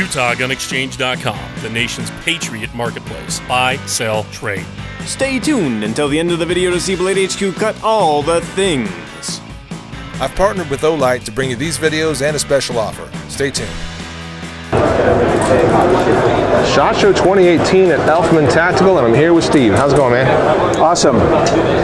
UtahGunExchange.com, the nation's patriot marketplace. Buy, sell, trade. Stay tuned until the end of the video to see Blade HQ cut all the things. I've partnered with Ultralight to bring you these videos and a special offer. Stay tuned. SHOT Show 2018 at Elftmann Tactical, and I'm here with Steve. How's it going, man? Awesome.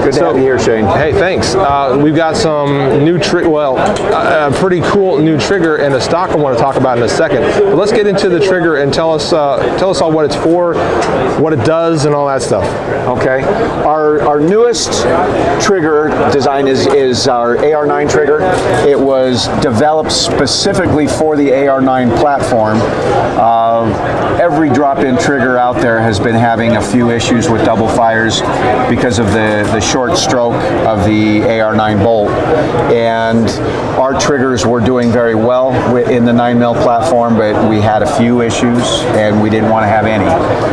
Good to have you here, Shane. Hey, thanks. We've got some new a pretty cool new trigger and a stock I want to talk about in a second. But let's get into the trigger and tell us all what it's for, what it does, and all that stuff. Okay. Our newest trigger design is our AR9 trigger. It was developed specifically for the AR9 platform. Every drop-in trigger out there has been having a few issues with double fires because of the short stroke of the AR9 bolt, and our triggers were doing very well in the 9mm platform, but we had a few issues and we didn't want to have any.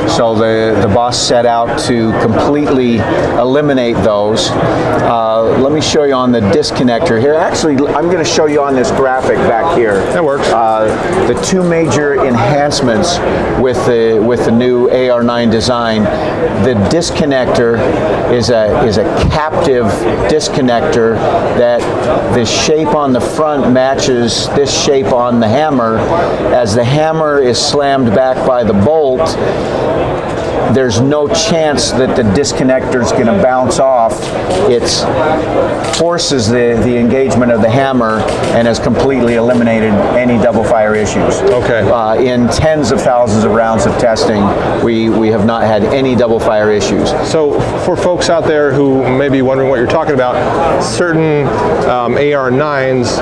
So the boss set out to completely eliminate those. Let me show you on the disconnector here. Actually, I'm going to show you on this graphic back here. That works. The two major enhancements with the new AR9 design. The disconnector is a captive disconnector that the shape on the front matches this shape on the hammer. As the hammer is slammed back by the bolt, there's no chance that the disconnector is going to bounce off. It forces the engagement of the hammer and has completely eliminated any double fire issues. Okay. In tens of thousands of rounds of testing, we have not had any double fire issues. So for folks out there who may be wondering what you're talking about, certain AR9s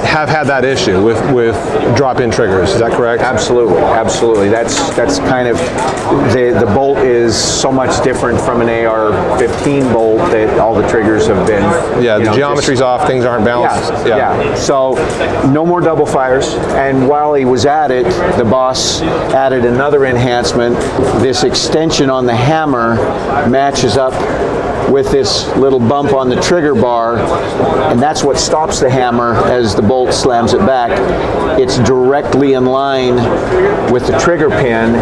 have had that issue with drop-in triggers. Is that correct? Absolutely, absolutely. That's kind of the bolt is so much different from an AR-15 bolt that all the triggers have been. Yeah, the geometry's off, things aren't balanced. Yeah. So no more double fires. And while he was at it, the boss added another enhancement. This extension on the hammer matches up with this little bump on the trigger bar, and that's what stops the hammer as the bolt slams it back. It's directly in line with the trigger pin,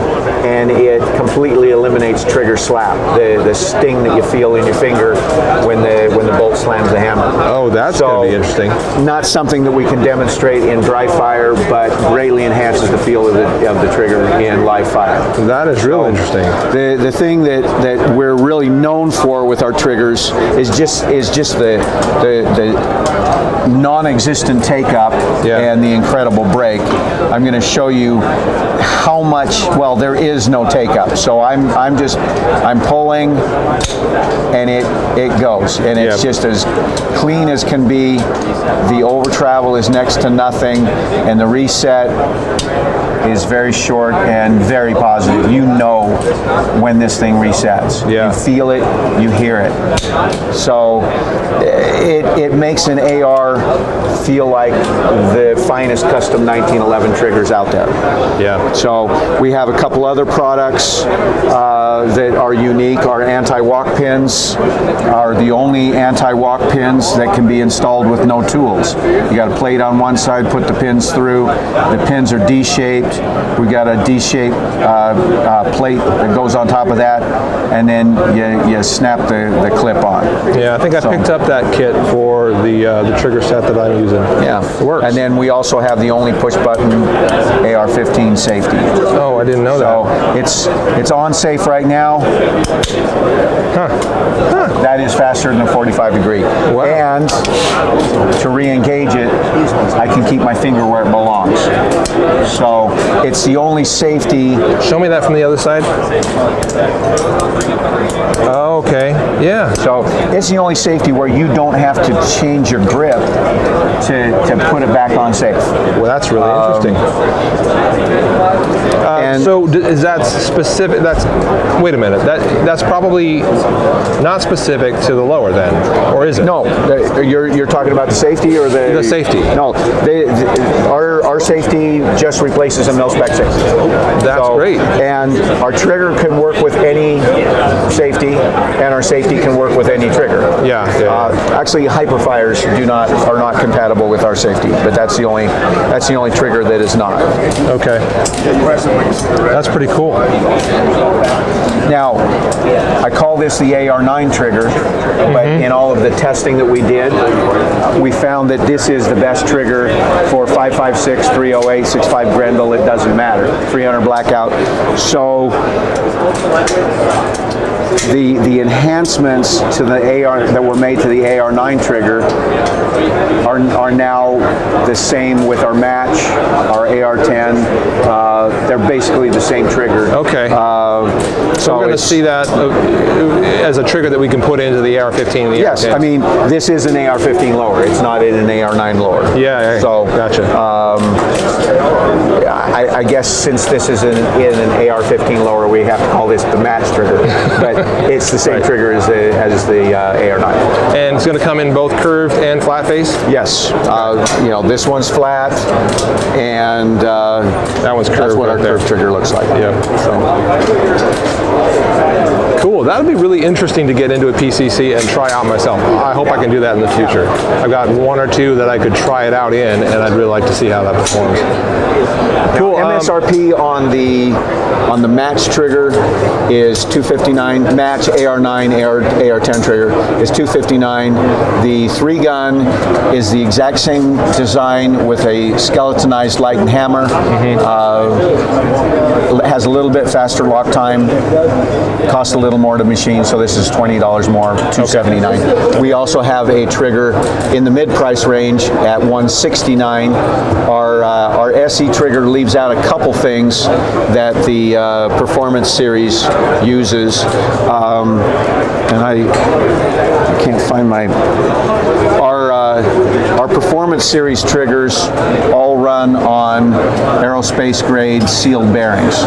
and it completely eliminates trigger slap, the sting that you feel in your finger when the bolt slams the hammer. Oh, that's going to be interesting. Not something that we can demonstrate in dry fire, but greatly enhances the feel of the trigger in live fire. That is real interesting. The thing that we're really known for with our triggers is just the non-existent take-up and the incredible break. I'm going to show you how much. Well, there is no take-up, so I'm pulling, and it goes, and it's just as clean as can be. The over travel is next to nothing, and the reset is very short and very positive. You know when this thing resets. Yeah. You feel it, you hear it. So it makes an AR feel like the finest custom 1911 triggers out there. Yeah. So we have a couple other products that are unique. Our anti-wok pins are the only anti-wok pins that can be installed with no tools. You got a plate on one side, put the pins through. The pins are D-shaped. We got a D-shaped plate that goes on top of that, and then you snap the clip on. Yeah, I think I picked up that kit for the trigger set that I'm using. Yeah, it works. And then we also have the only push-button AR-15 safety. Oh, I didn't know that. So it's on safe right now. That is faster than a 45 degree. Wow. And to re-engage it, I can keep my finger where it belongs. So it's the only safety. Show me that from the other side. Oh, okay. Yeah. So it's the only safety where you don't have to change your grip to put it back on safe. Well, that's really interesting. So is that specific? Wait a minute. That's probably not specific to the lower then, or is it? No, you're You're talking about the safety or the safety? No, our safety just replaces a mil-spec safety. That's great. And our trigger can work with any safety, and our safety can work with any trigger. Yeah. Actually, hyperfires are not compatible with our safety, but that's the only trigger that is not. Okay. That's pretty cool. Now, I call this the AR9 trigger, but in all of the testing that we did, we found that this is the best trigger for 5.56, 308, 6.5 Grendel. It doesn't matter. 300 blackout. So the enhancements to the AR that were made to the AR9 trigger are now the same with our match, our AR10. They're basically the same trigger. Okay. So we're going to see that as a trigger that we can put into the AR15. And the yes, AR10. I mean, this is an AR15 lower. It's not in an AR9 lower. Yeah. So gotcha. I guess since this is in an AR15 lower, we have to call this the match trigger. But it's the same trigger as the AR9. And it's going to come in both curved and flat face? Yes. This one's flat, and that one's curved. That's what our curved trigger looks like. Yeah. Cool. That would be really interesting to get into a PCC and try out myself. I hope I can do that in the future. I've got one or two that I could try it out in, and I'd really like to see how that performs. Cool. MSRP on the match trigger is $259. Match AR9 AR10 trigger is $259. The 3-gun is the exact same design with a skeletonized light and hammer. Has a little bit faster lock time. Costs a little more to machine, so this is $20 more, $279. We also have a trigger in the mid-price range at $169. Our SE trigger leaves out a couple things that the Performance Series uses, and I can't find my. Our Performance Series triggers all run on aerospace grade sealed bearings.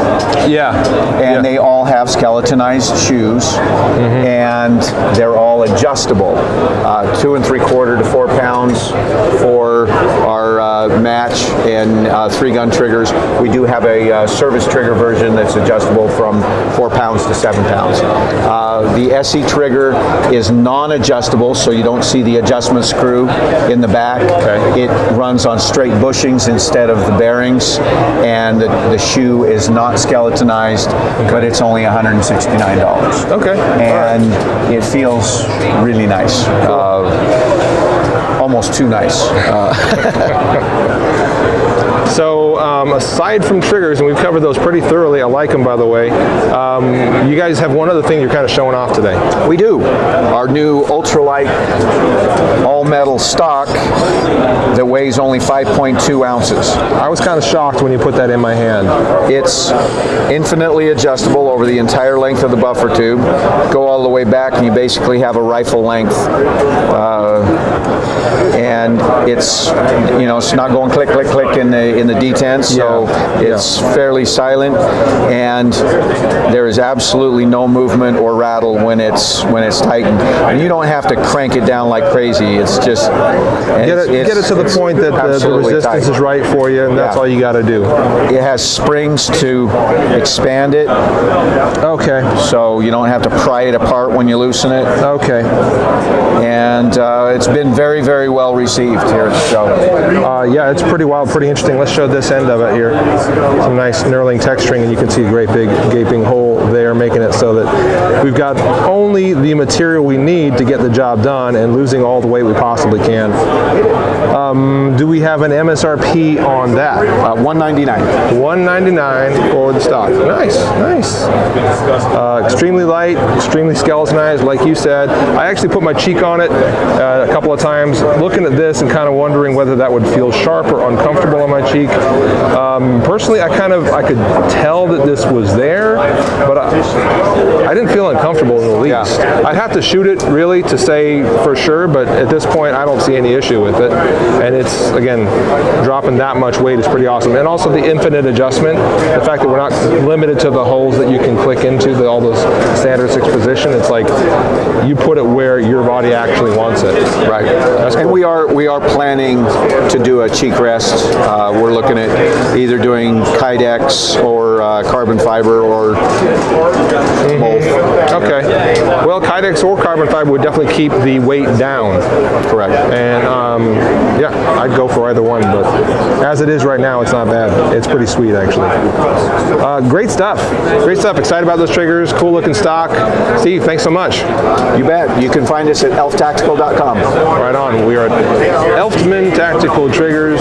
Yeah. And they all have skeletonized shoes, and they're all adjustable. 2 3/4 to 4 pounds for our match and 3-gun triggers. We do have a service trigger version that's adjustable from 4 pounds to 7 pounds. The SE trigger is non-adjustable, so you don't see the adjustment screw in the back. Okay. It runs on straight bushings instead of the bearings, and the shoe is not skeletonized, but it's only $169. Okay. And it feels really nice. Almost too nice. So aside from triggers, and we've covered those pretty thoroughly, I like them, by the way, you guys have one other thing you're kind of showing off today. We do. Our new Ultralight all-metal stock that weighs only 5.2 ounces. I was kind of shocked when you put that in my hand. It's infinitely adjustable over the entire length of the buffer tube. Go all the way back, and you basically have a rifle length. And it's not going click, click, click in the detents, so it's fairly silent, and there is absolutely no movement or rattle when it's tightened. And you don't have to crank it down like crazy. It's just get it to the point that the resistance is right for you, and that's all you got to do. It has springs to expand it. Okay. So you don't have to pry it apart when you loosen it. Okay. And it's been very, very well received here at the show. Yeah, it's pretty wild, pretty interesting. Let's show this end of it here. Some nice knurling texturing, and you can see a great big gaping hole there, making it so that we've got only the material we need to get the job done and losing all the weight we possibly can. Do we have an MSRP on that? $199. $199 for the stock. Nice, nice. Extremely light, extremely skeletonized, like you said. I actually put my cheek on it a couple of times, looking at this and kind of wondering whether that would feel sharp or uncomfortable on my cheek. Personally, I could tell that this was there, but I didn't feel uncomfortable in the least. Yeah. I'd have to shoot it really to say for sure, but at this point, I don't see any issue with it. And it's, again, dropping that much weight is pretty awesome. And also the infinite adjustment, the fact that we're not limited to the holes that you can click into, all those standard 6 position. It's like you put it where your body actually wants it. Right. That's cool. And we are planning to do a cheek rest. We're looking at either doing Kydex or carbon fiber or both. Okay. Well, Kydex or carbon fiber would definitely keep the weight down. Correct. And yeah, I'd go for either one, but as it is right now, it's not bad. It's pretty sweet, actually. Great stuff. Great stuff. Excited about those triggers. Cool looking stock. Steve, thanks so much. You bet. You can find us at elftactical.com. Right on. We are at Elftmann Tactical Triggers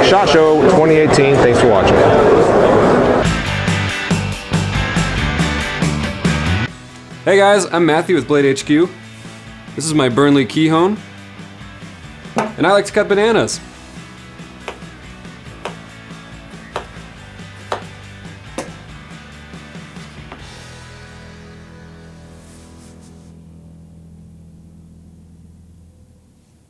SHOT Show 2018. Thanks for watching. Hey guys, I'm Matthew with Blade HQ. This is my Burnley Keyhone, and I like to cut bananas.